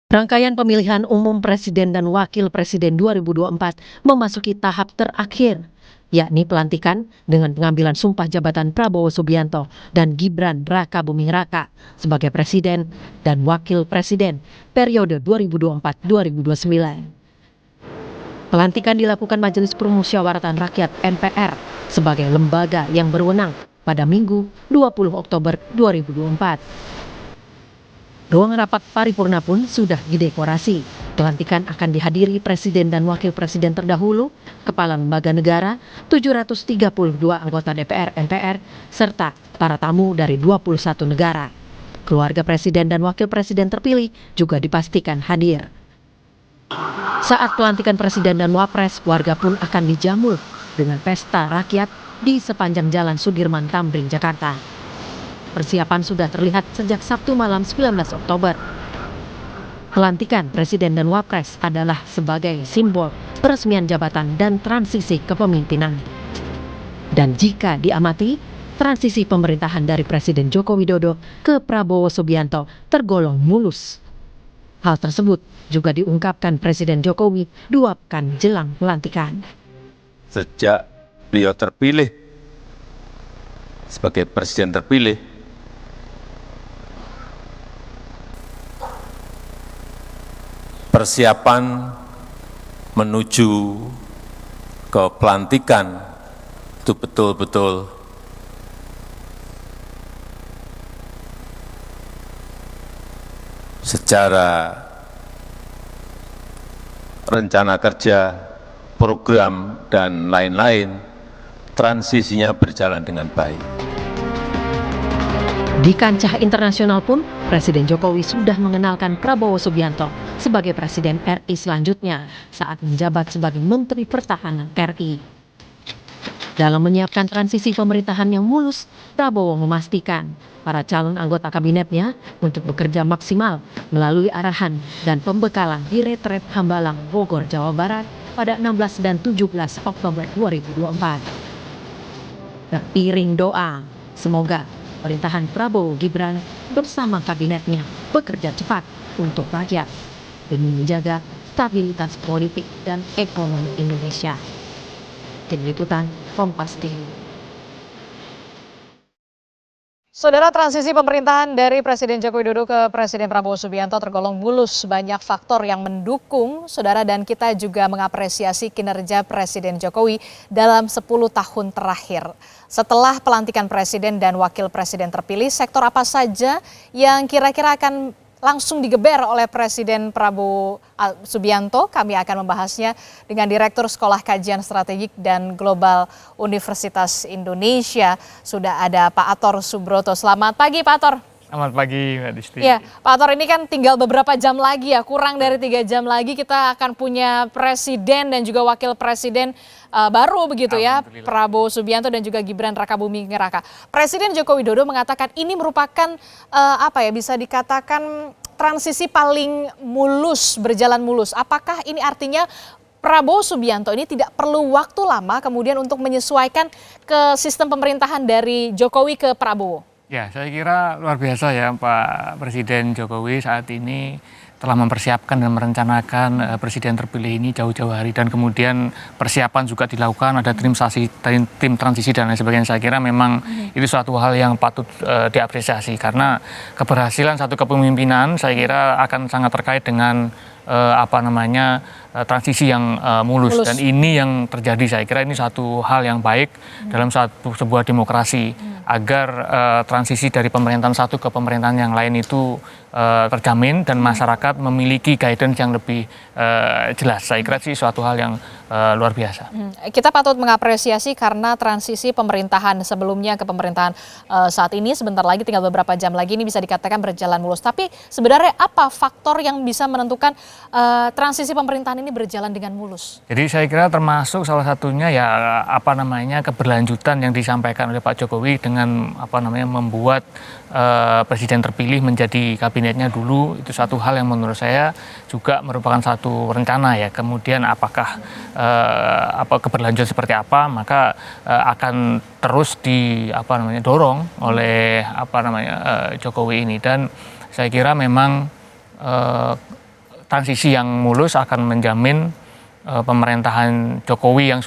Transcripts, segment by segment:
Rangkaian pemilihan umum presiden dan wakil presiden 2024 memasuki tahap terakhir, yakni pelantikan dengan pengambilan sumpah jabatan Prabowo Subianto dan Gibran Rakabuming Raka sebagai presiden dan wakil presiden periode 2024-2029. Pelantikan dilakukan Majelis Permusyawaratan Rakyat (MPR) sebagai lembaga yang berwenang pada Minggu 20 Oktober 2024. Ruang rapat paripurna pun sudah didekorasi. Pelantikan akan dihadiri presiden dan wakil presiden terdahulu, kepala lembaga negara, 732 anggota DPR MPR, serta para tamu dari 21 negara. Keluarga presiden dan wakil presiden terpilih juga dipastikan hadir. Saat pelantikan presiden dan wapres, warga pun akan dijamu dengan pesta rakyat di sepanjang Jalan Sudirman Tamrin, Jakarta. Persiapan sudah terlihat sejak Sabtu malam 19 Oktober. Pelantikan Presiden dan Wapres adalah sebagai simbol peresmian jabatan dan transisi kepemimpinan. Dan jika diamati, transisi pemerintahan dari Presiden Joko Widodo ke Prabowo Subianto tergolong mulus. Hal tersebut juga diungkapkan Presiden Jokowi 2 pekan jelang pelantikan. Sejak beliau terpilih sebagai presiden terpilih, persiapan menuju ke pelantikan itu betul-betul secara rencana kerja, program, dan lain-lain, transisinya berjalan dengan baik. Di kancah internasional pun, Presiden Jokowi sudah mengenalkan Prabowo Subianto sebagai Presiden RI selanjutnya saat menjabat sebagai Menteri Pertahanan RI. Dalam menyiapkan transisi pemerintahan yang mulus, Prabowo memastikan para calon anggota kabinetnya untuk bekerja maksimal melalui arahan dan pembekalan di Retret Hambalang, Bogor, Jawa Barat pada 16 dan 17 Oktober 2024. Teriring doa, semoga pemerintahan Prabowo Gibran bersama kabinetnya bekerja cepat untuk rakyat demi menjaga stabilitas politik dan ekonomi Indonesia. Tim Liputan Kompas TV. Saudara, transisi pemerintahan dari Presiden Joko Widodo ke Presiden Prabowo Subianto tergolong mulus. Banyak faktor yang mendukung, saudara, dan kita juga mengapresiasi kinerja Presiden Jokowi dalam 10 tahun terakhir. Setelah pelantikan Presiden dan Wakil Presiden terpilih, sektor apa saja yang kira-kira akan langsung digeber oleh Presiden Prabowo Subianto? Kami akan membahasnya dengan Direktur Sekolah Kajian Strategik dan Global Universitas Indonesia. Sudah ada Pak Ator Subroto. Selamat pagi, Pak Ator. Selamat pagi, Mbak Disti. Ya, Pak Ator, ini kan tinggal beberapa jam lagi ya, kurang dari 3 jam lagi kita akan punya Presiden dan juga Wakil Presiden baru begitu ya, Prabowo Subianto dan juga Gibran Rakabuming Raka. Presiden Joko Widodo mengatakan ini merupakan bisa dikatakan transisi paling mulus, berjalan mulus. Apakah ini artinya Prabowo Subianto ini tidak perlu waktu lama kemudian untuk menyesuaikan ke sistem pemerintahan dari Jokowi ke Prabowo? Ya, saya kira luar biasa ya Pak Presiden Jokowi saat ini telah mempersiapkan dan merencanakan presiden terpilih ini jauh-jauh hari, dan kemudian persiapan juga dilakukan, ada tim transisi dan lain sebagainya. Saya kira memang itu suatu hal yang patut diapresiasi, karena keberhasilan satu kepemimpinan saya kira akan sangat terkait dengan transisi yang mulus, dan ini yang terjadi. Saya kira ini satu hal yang baik dalam sebuah demokrasi, agar transisi dari pemerintahan satu ke pemerintahan yang lain itu terjamin dan masyarakat memiliki guidance yang lebih jelas. Saya kira sih suatu hal yang luar biasa. Kita patut mengapresiasi karena transisi pemerintahan sebelumnya ke pemerintahan saat ini sebentar lagi, tinggal beberapa jam lagi, ini bisa dikatakan berjalan mulus. Tapi sebenarnya apa faktor yang bisa menentukan transisi pemerintahan ini berjalan dengan mulus? Jadi saya kira termasuk salah satunya ya keberlanjutan yang disampaikan oleh Pak Jokowi dengan membuat presiden terpilih menjadi kabinetnya dulu. Itu satu hal yang menurut saya juga merupakan satu rencana ya. Kemudian apakah keberlanjutan seperti apa, maka akan terus dorong oleh Jokowi ini. Dan saya kira memang transisi yang mulus akan menjamin pemerintahan Jokowi yang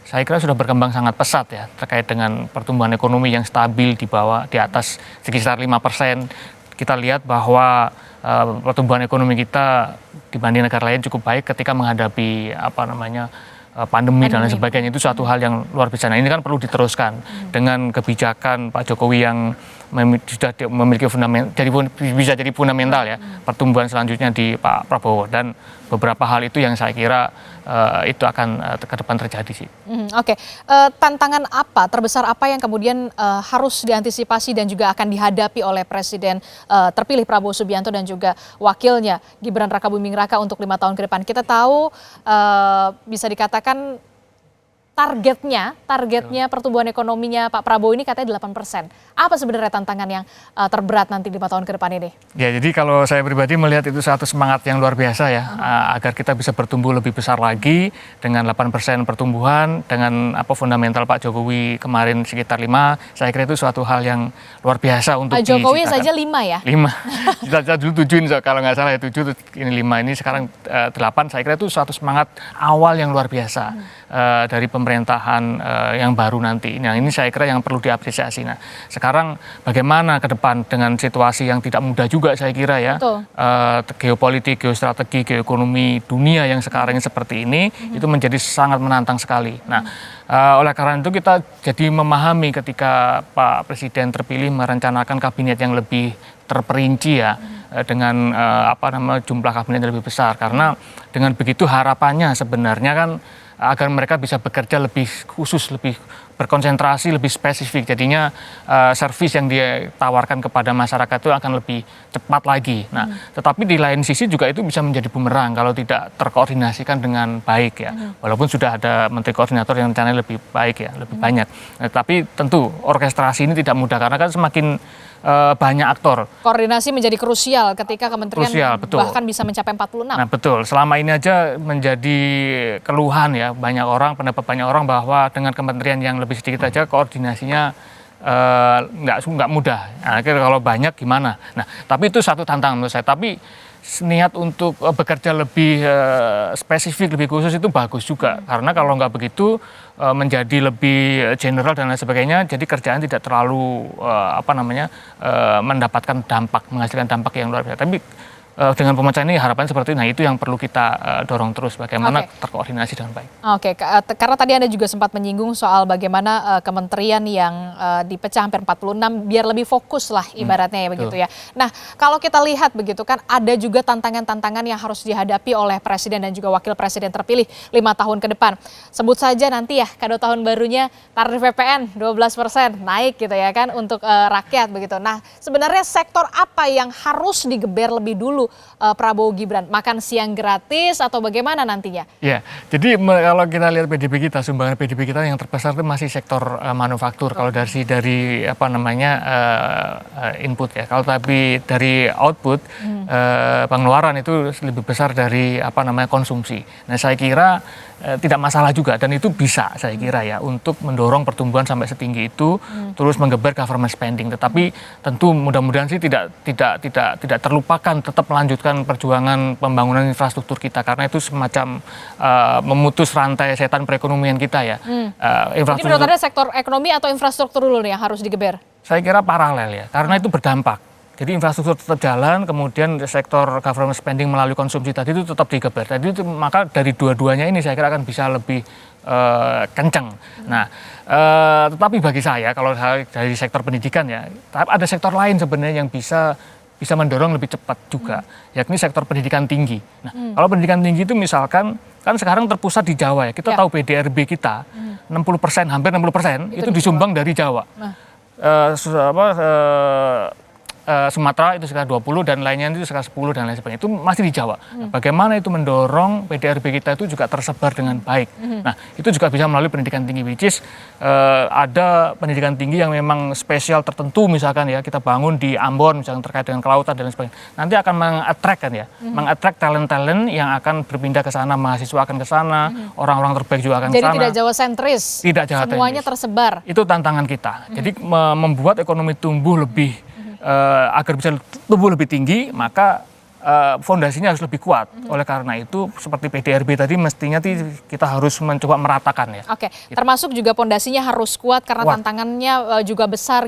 saya kira sudah berkembang sangat pesat ya terkait dengan pertumbuhan ekonomi yang stabil di atas sekitar 5%. Kita lihat bahwa pertumbuhan ekonomi kita dibanding negara lain cukup baik ketika menghadapi pandemi dan lain sebagainya. Itu suatu hal yang luar biasa. Nah, ini kan perlu diteruskan dengan kebijakan Pak Jokowi yang sudah memiliki bisa jadi fundamental ya pertumbuhan selanjutnya di Pak Prabowo, dan beberapa hal itu yang saya kira itu akan ke depan terjadi sih. Oke. Tantangan apa terbesar apa yang kemudian harus diantisipasi dan juga akan dihadapi oleh Presiden terpilih Prabowo Subianto dan juga wakilnya Gibran Rakabuming Raka untuk 5 tahun ke depan? Kita tahu bisa dikatakan targetnya pertumbuhan ekonominya Pak Prabowo ini katanya 8%. Apa sebenarnya tantangan yang terberat nanti 5 tahun ke depan ini? Ya, jadi kalau saya pribadi melihat itu satu semangat yang luar biasa ya, agar kita bisa bertumbuh lebih besar lagi dengan 8% pertumbuhan, dengan fundamental Pak Jokowi kemarin sekitar 5, saya kira itu suatu hal yang luar biasa untuk Pak Jokowi saja 5 ya? 5. Kita dulu 7 kalau nggak salah ya, 7, ini 5, ini sekarang 8, saya kira itu suatu semangat awal yang luar biasa dari pemerintahan yang baru nanti. Nah, ini saya kira yang perlu diapresiasi. Nah, sekarang bagaimana ke depan dengan situasi yang tidak mudah juga saya kira ya. Geopolitik, geostrategi, geoekonomi dunia yang sekarang seperti ini itu menjadi sangat menantang sekali. Nah, oleh karena itu kita jadi memahami ketika Pak Presiden terpilih merencanakan kabinet yang lebih terperinci ya, dengan jumlah kabinet yang lebih besar, karena dengan begitu harapannya sebenarnya kan agar mereka bisa bekerja lebih khusus, lebih berkonsentrasi, lebih spesifik. Jadinya servis yang dia tawarkan kepada masyarakat itu akan lebih cepat lagi. Nah, tetapi di lain sisi juga itu bisa menjadi bumerang kalau tidak terkoordinasikan dengan baik ya. Walaupun sudah ada menteri koordinator yang rencananya lebih baik ya, lebih banyak. Nah, tapi tentu orkestrasi ini tidak mudah karena kan semakin banyak aktor. Koordinasi menjadi krusial ketika kementerian bahkan bisa mencapai 46. Nah, betul. Selama ini aja menjadi keluhan ya pendapat banyak orang bahwa dengan kementerian yang lebih sedikit aja koordinasinya nggak mudah. Nah, akhirnya kalau banyak gimana? Nah, tapi itu satu tantangan menurut saya. Tapi niat untuk bekerja lebih spesifik, lebih khusus itu bagus juga. Karena kalau nggak begitu menjadi lebih general dan lain sebagainya, jadi kerjaan tidak terlalu menghasilkan dampak yang luar biasa. Tapi dengan pemecahan ini harapan seperti itu. Nah, itu yang perlu kita dorong terus, bagaimana terkoordinasi dengan baik. Oke, karena tadi Anda juga sempat menyinggung soal bagaimana kementerian yang dipecah hampir 46 biar lebih fokus lah ibaratnya ya begitu ya. Nah, kalau kita lihat begitu kan ada juga tantangan-tantangan yang harus dihadapi oleh Presiden dan juga Wakil Presiden terpilih 5 tahun ke depan. Sebut saja nanti ya kado tahun barunya tarif PPN 12% naik gitu ya kan untuk rakyat begitu. Nah, sebenarnya sektor apa yang harus digeber lebih dulu Prabowo Gibran? Makan siang gratis atau bagaimana nantinya? Ya, jadi kalau kita lihat PDB kita, sumbangan PDB kita yang terbesar itu masih sektor manufaktur. Kalau dari input ya. Kalau tapi dari output pengeluaran itu lebih besar dari konsumsi. Nah, saya kira tidak masalah juga, dan itu bisa saya kira ya untuk mendorong pertumbuhan sampai setinggi itu, terus menggeber government spending. Tetapi tentu mudah-mudahan sih tidak terlupakan tetap melanjutkan perjuangan pembangunan infrastruktur kita, karena itu semacam memutus rantai setan perekonomian kita ya. Jadi menurut Anda sektor ekonomi atau infrastruktur dulu nih yang harus digeber? Saya kira paralel ya, karena itu berdampak. Jadi infrastruktur tetap jalan, kemudian sektor government spending melalui konsumsi tadi itu tetap digeber. Jadi itu, maka dari dua-duanya ini saya kira akan bisa lebih kencang. Nah, tetapi bagi saya kalau dari sektor pendidikan ya, ada sektor lain sebenarnya yang bisa mendorong lebih cepat juga, yakni sektor pendidikan tinggi. Nah, kalau pendidikan tinggi itu misalkan kan sekarang terpusat di Jawa ya. Kita tahu PDRB kita 60%, hampir 60% itu disumbang dari Jawa. Sumatera itu sekitar 20 dan lainnya itu sekitar 10 dan lain sebagainya. Itu masih di Jawa. Nah, bagaimana itu mendorong PDRB kita itu juga tersebar dengan baik. Nah, itu juga bisa melalui pendidikan tinggi, which is ada pendidikan tinggi yang memang spesial tertentu, misalkan ya kita bangun di Ambon misalkan terkait dengan kelautan dan lain sebagainya. Nanti akan meng-attract kan ya, meng-attract talent-talent yang akan berpindah ke sana, mahasiswa akan ke sana, orang-orang terbaik juga akan ke sana. Jadi tidak Jawa sentris. Tidak Jawa sentris. Semuanya tersebar. Itu tantangan kita. Jadi membuat ekonomi tumbuh lebih agar bisa tumbuh lebih tinggi, maka fondasinya harus lebih kuat. Oleh karena itu seperti PDRB tadi mestinya kita harus mencoba meratakan ya. Oke, termasuk juga pondasinya harus kuat karena Kuat. tantangannya juga besar